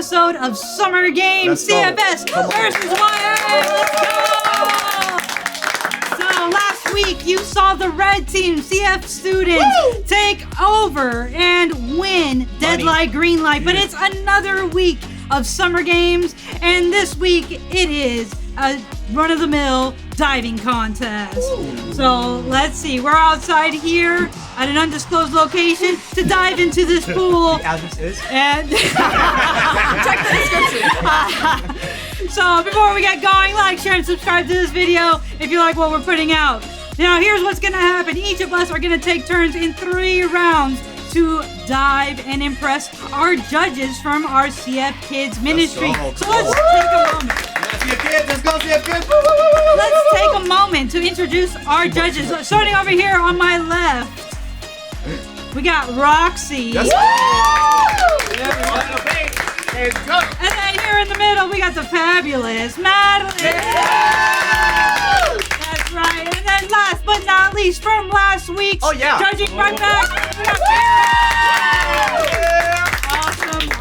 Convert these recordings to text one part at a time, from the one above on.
episode of Summer Games CFS versus YA. Let's go! So last week you saw the Red Team CF students take over and win Dead Light Green Light, but it's another week of Summer Games, and this week it is a run-of-the-mill diving contest. So let's see, we're outside here at an undisclosed location to dive into this pool. The address is? And check the description. So before we get going, like, share, and subscribe to this video if you like what we're putting out. Now here's what's gonna happen. Each of us are gonna take turns in 3 rounds to dive and impress our judges from our CF Kids ministry. So let's take a moment. Let's go, CF Kids! Let's take a moment to introduce our judges. Starting over here on my left, we got Roxy. Yes. And then here in the middle, we got the fabulous Madeline. That's right. And then last but not least, from last week's judging run back, we got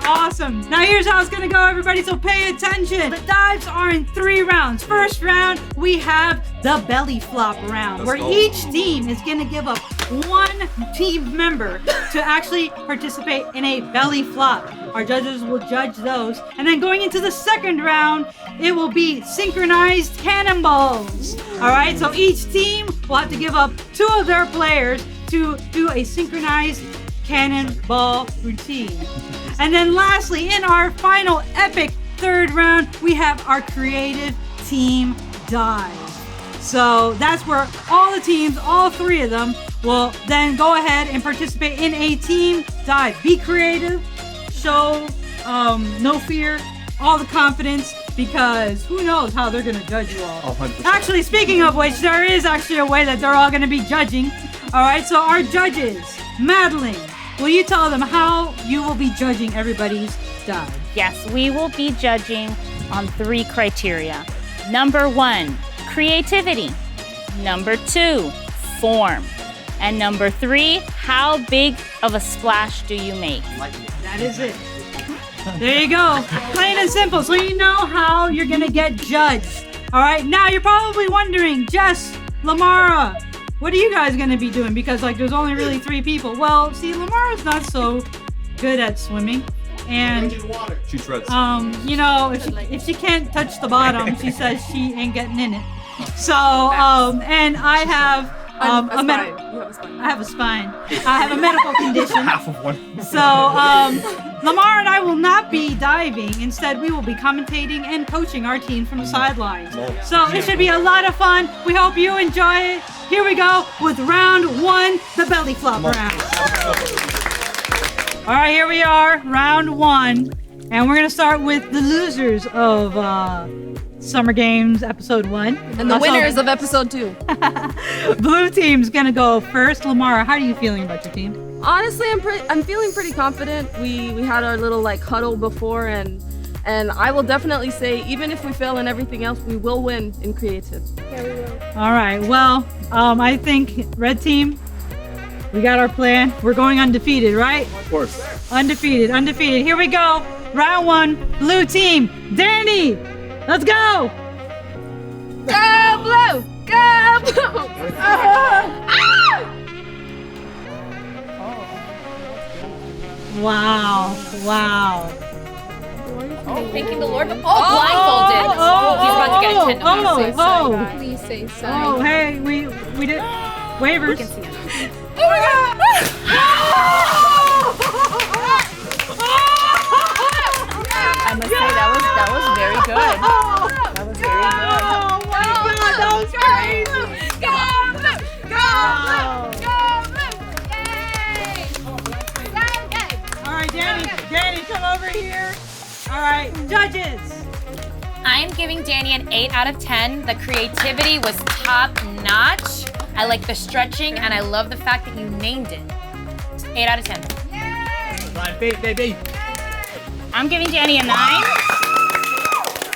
Awesome. Now here's how it's gonna go, everybody, so pay attention. The dives are in 3 rounds. First round, we have the belly flop round, where each team is gonna give up 1 team member to actually participate in a belly flop. Our judges will judge those. And then going into the second round, it will be synchronized cannonballs. All right, so each team will have to give up 2 of their players to do a synchronized cannonball routine. And then lastly, in our final epic 3rd round, we have our creative team dive. So that's where all the teams, all 3 of them, will then go ahead and participate in a team dive. Be creative, show no fear, all the confidence, because who knows how they're gonna judge you all. 100%. Actually, speaking of which, there is actually a way that they're all gonna be judging. All right, so our judges, Madeline, will you tell them how you will be judging everybody's dive? Yes, we will be judging on 3 criteria. Number 1, creativity. Number 2, form. And number 3, how big of a splash do you make? That is it. There you go. Plain and simple. So you know how you're going to get judged. All right. Now you're probably wondering, Jess, Lamara, what are you guys going to be doing? Because like there's only really 3 people. Well, see, Lamara's not so good at swimming. And She shreds. you know, if she can't touch the bottom, she says she ain't getting in it. So, and I have I have a spine. I have a medical condition. Half of one. So, Lamar and I will not be diving. Instead, we will be commentating and coaching our team from the sidelines. So it should be a lot of fun. We hope you enjoy it. Here we go with round 1, the belly flop round. All right, here we are, round 1. And we're going to start with the losers of Summer Games episode 1. And the winners of episode 2. Blue team's going to go first. Lamar, how are you feeling about your team? Honestly, I'm feeling pretty confident. We had our little like huddle before, and I will definitely say, even if we fail in everything else, we will win in creative. Yeah, we will. All right, well, I think Red Team, we got our plan. We're going undefeated, right? Of course. Undefeated. Here we go. Round 1, blue team. Danny, let's go. Go blue! Go blue! Wow. Thanking the Lord. Blindfolded. He's about to get a 10. Oh. Please say sorry. Oh, hey, we did waivers. Oh my god! I must say that was very good. That was very good. Oh my god, that was crazy. All right, Danny, come over here. All right, judges. I'm giving Danny an 8 out of 10. The creativity was top notch. I like the stretching, and I love the fact that you named it. 8 out of 10. Right, baby. I'm giving Danny a 9.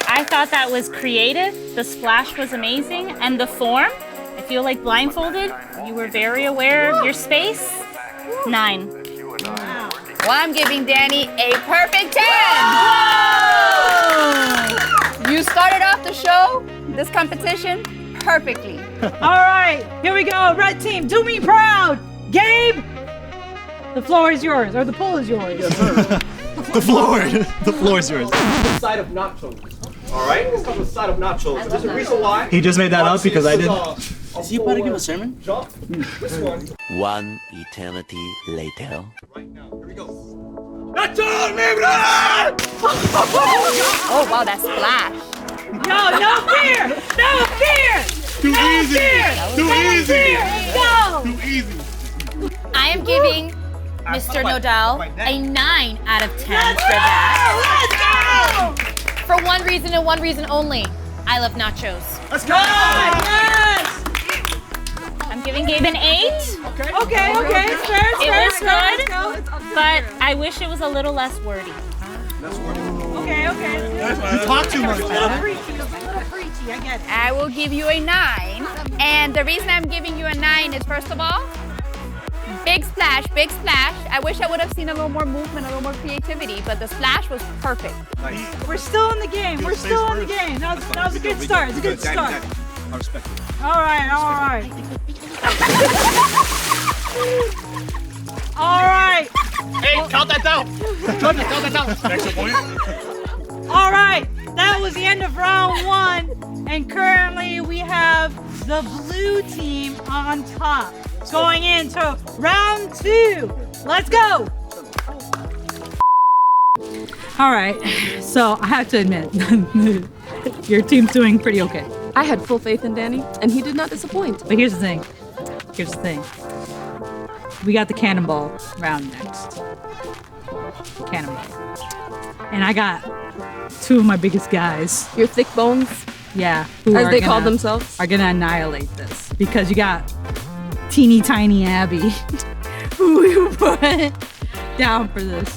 I thought that was creative. The splash was amazing. And the form, I feel like blindfolded. You were very aware of your space. 9. Well, I'm giving Danny a perfect 10. You started off the show, this competition, perfectly. All right, here we go. Red team, do me proud. Gabe, the floor is yours, or the pool is yours. The floor is yours. Side of nachos. All right, this comes with side of nachos. There's a reason why. He just made that up because I did. Is he about to give a sermon? Jump. This one. One eternity later. Right now. Here we go. Oh wow, that splash. No fear! No fear! Too easy. Too easy. Go! Too easy. I am giving Mr. Nodal a 9 out of 10 for that. Let's go! For one reason and one reason only. I love nachos. Let's go. Yes! I'm giving Gabe an 8, Okay, it's fair, It was good. Let's go. but I wish it was a little less wordy. Okay. You talk too much. A little preachy, I get it. I will give you a 9. And the reason I'm giving you a 9 is, first of all, big splash. I wish I would have seen a little more movement, a little more creativity, but the splash was perfect. We're still in the game. That was a good start. It's a good start. I respect it. All right. All right. Hey, count that down. Count that down. Extra point. All right. That was the end of round 1, and currently we have the blue team on top. Going into round 2. Let's go. All right. So I have to admit, your team's doing pretty okay. I had full faith in Danny, and he did not disappoint. But here's the thing. We got the cannonball round next. Cannonball. And I got 2 of my biggest guys. Your thick bones, Yeah. Who as are they call gonna- themselves. Are gonna annihilate this. Because you got teeny tiny Abby. Who you put down for this.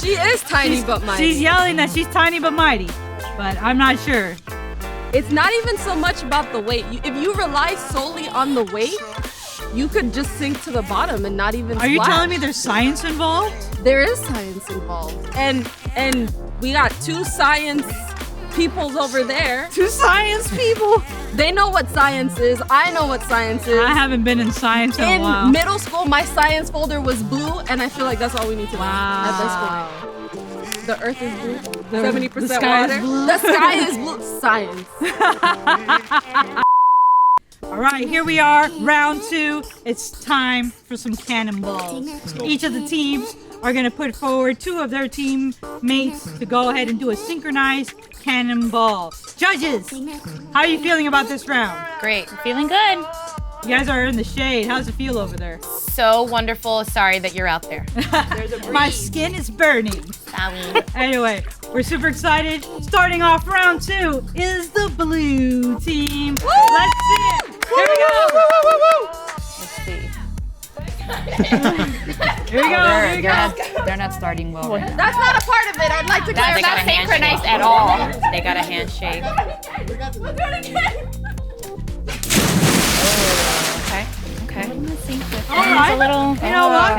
She is tiny but mighty. She's yelling that she's tiny but mighty. But I'm not sure. It's not even so much about the weight. If you rely solely on the weight, you could just sink to the bottom and not even Are you splash. telling me there's science involved? There is science involved. And we got 2 science peoples over there. 2 science people? They know what science is. I know what science is. I haven't been in science in a In while. middle school, my science folder was blue, and I feel like that's all we need to know at this point. The earth is blue. 70% the sky is water. blue. The sky is blue. Science. All right, here we are, round 2. It's time for some cannonballs. Each of the teams are gonna put forward 2 of their teammates to go ahead and do a synchronized cannonball. Judges, how are you feeling about this round? Great. Feeling good. You guys are in the shade. How's it feel over there? So wonderful. Sorry that you're out there. My skin is burning. Sorry. Anyway, we're super excited. Starting off round 2 is the blue team. Let's see it. Here we go. Let's see. Here we go. Here we go. They're not starting well. That's not a part of it. I'd like to That's clarify. not synchronized at all. They got a handshake. Okay. All right. A little. You know what?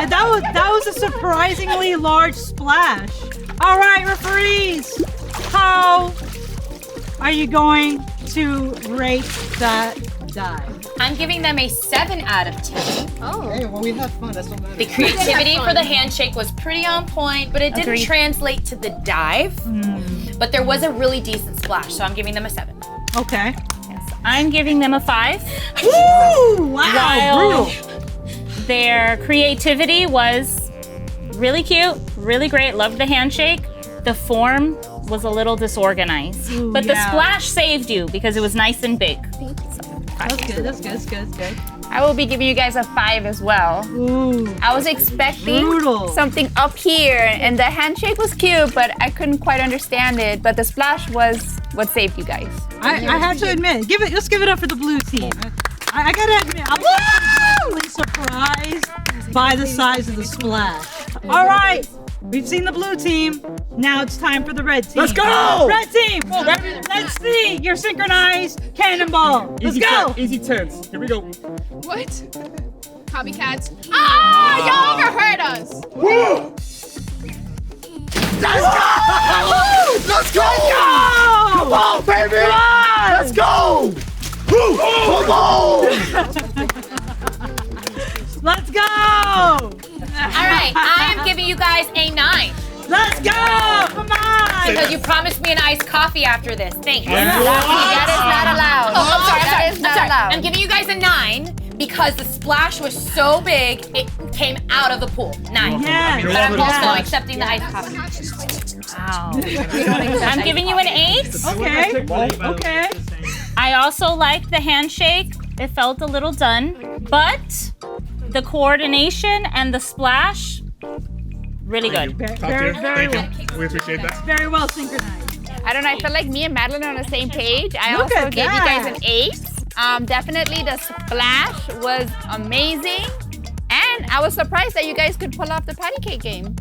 That was a surprisingly large splash. All right, referees, how are you going to rate that dive? I'm giving them a 7 out of 10. Hey, well, we had fun. That's what matters. The creativity for the handshake was pretty on point, but it didn't Agreed. translate to the dive. But there was a really decent splash, so I'm giving them a 7. Okay. Yes. I'm giving them a 5. Woo! Wow, While brutal. their creativity was really cute, really great. Loved the handshake. The form was a little disorganized, Ooh, but the yeah. splash saved you because it was nice and big. That's good. I will be giving you guys a 5 as well. Ooh. I was expecting Brutal. something up here, and the handshake was cute, but I couldn't quite understand it. But the splash was what saved you guys. I have to admit, let's give it up for the blue team. I gotta admit, I was pleasantly surprised by the size of the splash. All right, we've seen the blue team. Now it's time for the red team. Let's go! Red team! Let's see your synchronized cannonball. Let's go! Easy 10s. Here we go. What? Copycats. Ah! Y'all overheard us! Let's go! Let's go! Come on, baby! Let's go! Come on! Let's go! All right, I am giving you guys a 9 Let's go! Come on! because you promised me an iced coffee after this. Thanks. That is not allowed. Oh, I'm sorry. That is not allowed. I'm giving you guys a 9 because the splash was so big it came out of the pool. 9. Yes. But I'm also Yes. accepting the iced coffee. Wow. I'm giving you an 8. Okay. Okay. I also liked the handshake. It felt a little done, but the coordination and the splash, really good. Very, very well. We appreciate that. Very well synchronized. I don't know. I feel like me and Madeline are on the same page. I Look also at gave you that. guys an 8. Definitely the splash was amazing. And I was surprised that you guys could pull off the patty cake game.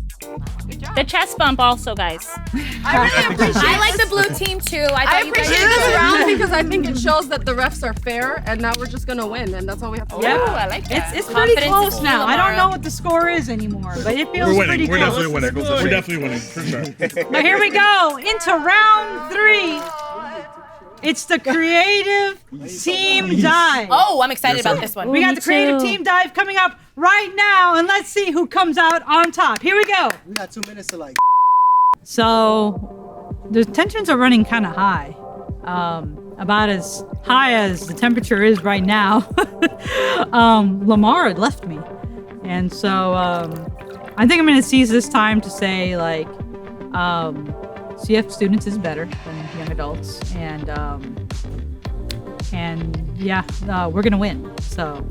Good job. The chest bump also, guys. I really appreciate I like the blue team too. I I thought you guys appreciate did this good. round because I think it shows that the refs are fair, and now we're just gonna win, and that's all we have to do. Yeah. Ooh, I like that. It's pretty Confidence close is now. key, I don't Lamara. know what the score is anymore, but it feels We're pretty winning. We're close. definitely winning. We're definitely winning, for sure. Now here we go into round 3. It's the creative team dive. Oh, I'm excited about this one. We got Me the creative too. team dive coming up right now, and let's see who comes out on top. Here we go. We got 2 minutes to like. So the tensions are running kind of high, about as high as the temperature is right now. Lamar had left me, and so I think I'm going to seize this time to say like CF students is better than young adults, and yeah, we're gonna win. So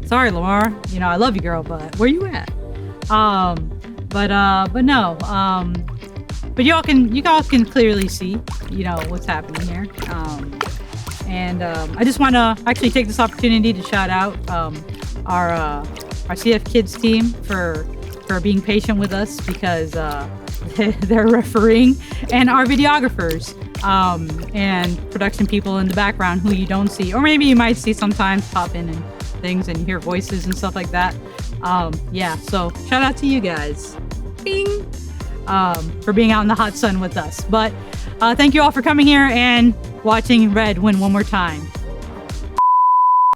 sorry, Lamar. You know I love you, girl, but where you at? But no. But you all can clearly see, you know, what's happening here. I just want to actually take this opportunity to shout out our CF Kids team for being patient with us because they're refereeing, and our videographers and production people in the background who you don't see, or maybe you might see sometimes pop in and things and hear voices and stuff like that. Yeah, so shout out to you guys. Bing. For being out in the hot sun with us. But thank you all for coming here and watching Red win one more time.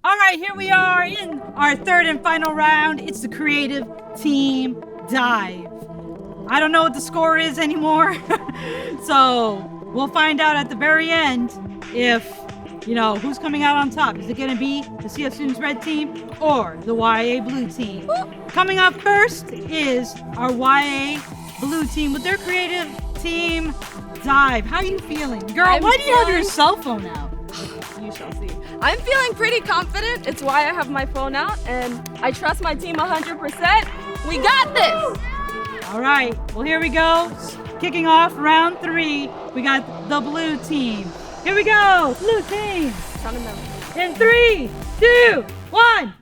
All right, here we are in our 3rd and final round. It's the creative team dive. I don't know what the score is anymore. So we'll find out at the very end if, you know, who's coming out on top. Is it going to be the CF Students Red Team or the YA Blue Team? Coming up first is our YA Blue Team with their creative team dive. How are you feeling? Girl, why do you have your cell phone out? You shall see. I'm feeling pretty confident. It's why I have my phone out, and I trust my team 100%. We got this. All right, well, here we go. Kicking off round 3, we got the blue team. Here we go, blue team. Count 'em down. In 3, 2, 1.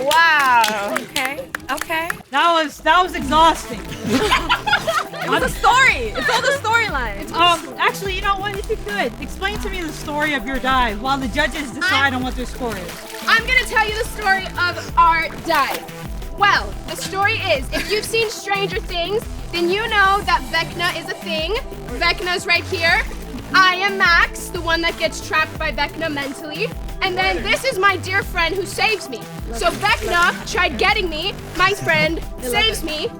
Wow. Okay. That was exhausting. It was a story. It's all the storyline. Actually, you know what? If you could explain to me the story of your dive while the judges decide on what their score is. I'm gonna tell you the story of our dive. Well, the story is, if you've seen Stranger Things, then you know that Vecna is a thing. Vecna's right here. I am Max, the one that gets trapped by Vecna mentally. And then this is my dear friend who saves me. So Vecna tried getting me, my friend saves me.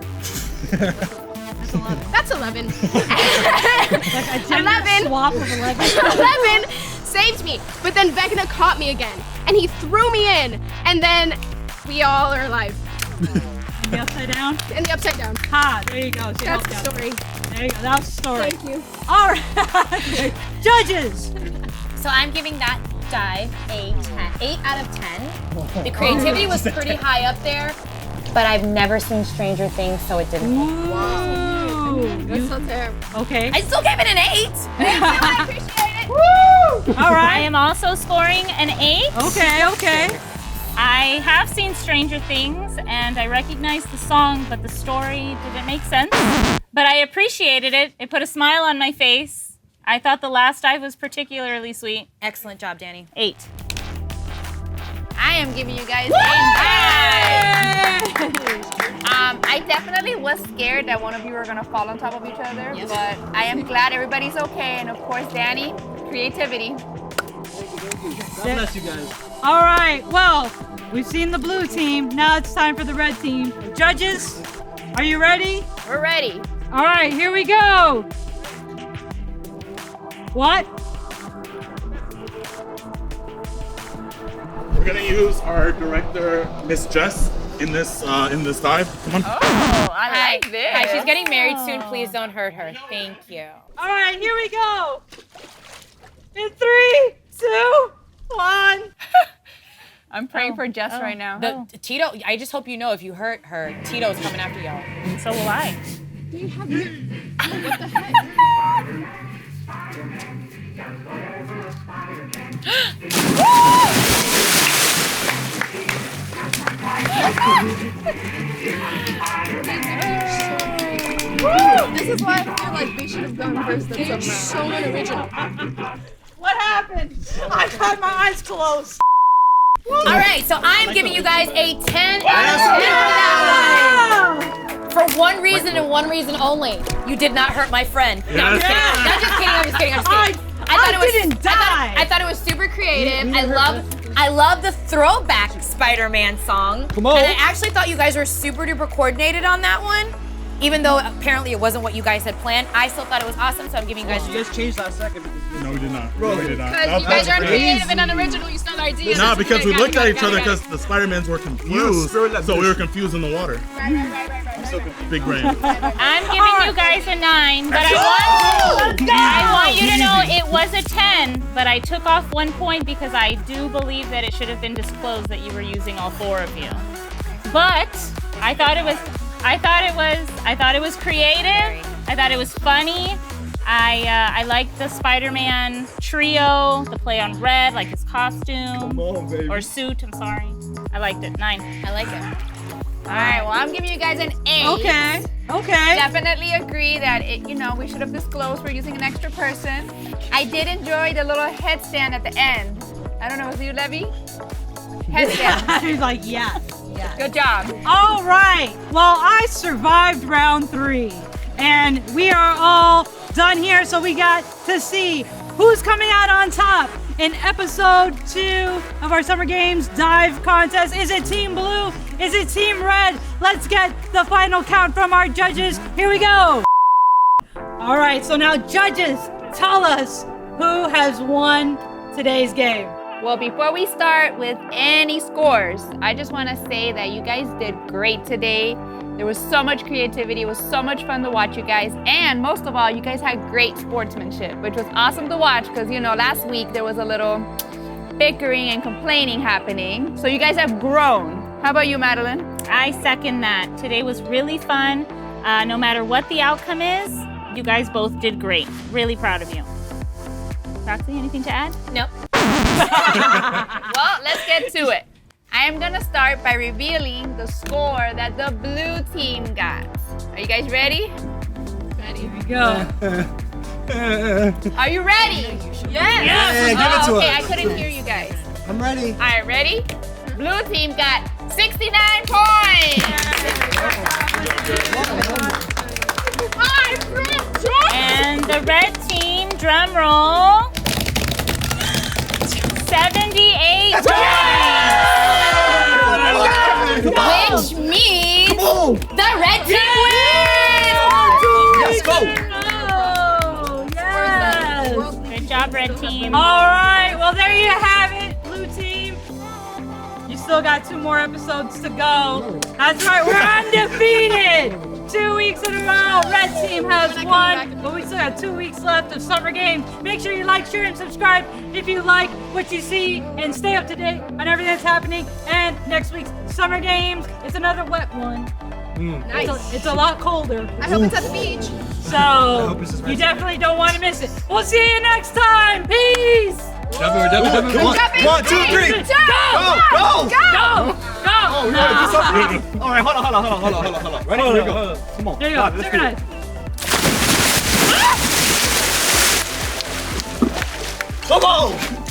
That's 11. Like a gender 11. swap of 11. 11 saved me, but then Vecna caught me again, and he threw me in, and then we all are alive. In the upside down? In the upside down. Ha, there you go. See, That's the helped out. story. There you go. That was the story. Thank you. All right. Judges. So I'm giving that dive a 8 out of 10. The creativity was pretty high up there, but I've never seen Stranger Things, so it didn't. Ooh. That's so terrible. Okay. I still gave it an 8. I appreciate it. Woo! All I right. am also scoring an 8. Okay, okay. I have seen Stranger Things and I recognized the song, but the story didn't make sense. But I appreciated it. It put a smile on my face. I thought the last dive was particularly sweet. Excellent job, Danny. 8. I am giving you guys a 9. I definitely was scared that one of you were gonna fall on top of each other, but I am glad everybody's okay. And of course, Danny, creativity. God bless you guys. All right, well, we've seen the blue team. Now it's time for the red team. Judges, are you ready? We're ready. All right, here we go. What? We're gonna use our director, Miss Jess, in this dive. Come on. Oh, I like this. Hi, she's getting married soon. Please don't hurt her. Thank you. All right, here we go. In 3, 2, 1. I'm praying for Jess right now. The Tito, I just hope you know if you hurt her, Tito's coming after y'all. So will I. Do you have what the heck? This is why I feel like they should have gone first. They're so unoriginal. What happened? I had my eyes closed. All right, so I'm giving you guys a 10 out of 10 for that one. For one reason and one reason only. You did not hurt my friend. No, I'm just kidding. No, I'm just kidding. I thought it was super creative. I love the throwback Spider-Man song. Come on. And I actually thought you guys were super duper coordinated on that one. Even though apparently it wasn't what you guys had planned, I still thought it was awesome, so I'm giving you guys. You guys changed last second. No, we did not. No, we did not. Because you guys aren't creative and unoriginal, you stole ideas. Nah, because we looked at each other because the Spider-Mans were confused, so we were confused in the water. Right. Big brain. I'm giving you guys a 9, but I want you to know it was a 10, but I took off 1 point because I do believe that it should have been disclosed that you were using all 4 of you. But I thought it was creative. I thought it was funny. I liked the Spider-Man trio, the play on red, like his costume or suit. I'm sorry. I liked it. 9. I like it. All right, well, I'm giving you guys an 8. Okay. Definitely agree that we should have disclosed we're using an extra person. I did enjoy the little headstand at the end. I don't know, was it you, Levy? Headstand. He's like, yes. Good job. All right. Well, I survived round 3, and we are all done here. So we got to see who's coming out on top in episode 2 of our Summer Games Dive Contest. Is it Team Blue? Is it Team Red? Let's get the final count from our judges. Here we go. All right. So now, judges, tell us who has won today's game. Well, before we start with any scores, I just want to say that you guys did great today. There was so much creativity. It was so much fun to watch you guys. And most of all, you guys had great sportsmanship, which was awesome to watch because, last week there was a little bickering and complaining happening. So you guys have grown. How about you, Madeline? I second that. Today was really fun. No matter what the outcome is, you guys both did great. Really proud of you. Roxy, anything to add? Nope. Well, let's get to it. I am gonna start by revealing the score that the blue team got. Are you guys ready? Here we go. Are you ready? Yes. Hey, give it to Okay, us. I couldn't hear you guys. I'm ready. All right, ready? Blue team got 69 points. And the red team, drum roll, 78 points. Which means the red team Let's go. Yes. Good job, red team. All right. Well, there you have it, blue team. You still got 2 more episodes to go. That's right. We're undefeated. 2 weeks in a row. Red team has won, but we still got 2 weeks left of Summer Games. Make sure you like, share, and subscribe if you like what you see, and stay up to date on everything that's happening. And next week's Summer Games, it's another wet one. Nice. It's a lot colder. I hope it's at the beach. So you definitely don't want to miss it. We'll see you next time. Peace. One, two, three. Go! Go! Go! Oh, yeah, do something. All right, hold on. Ready? Here we go. Come on. There you go. Let's do it. Synchronize. Come on!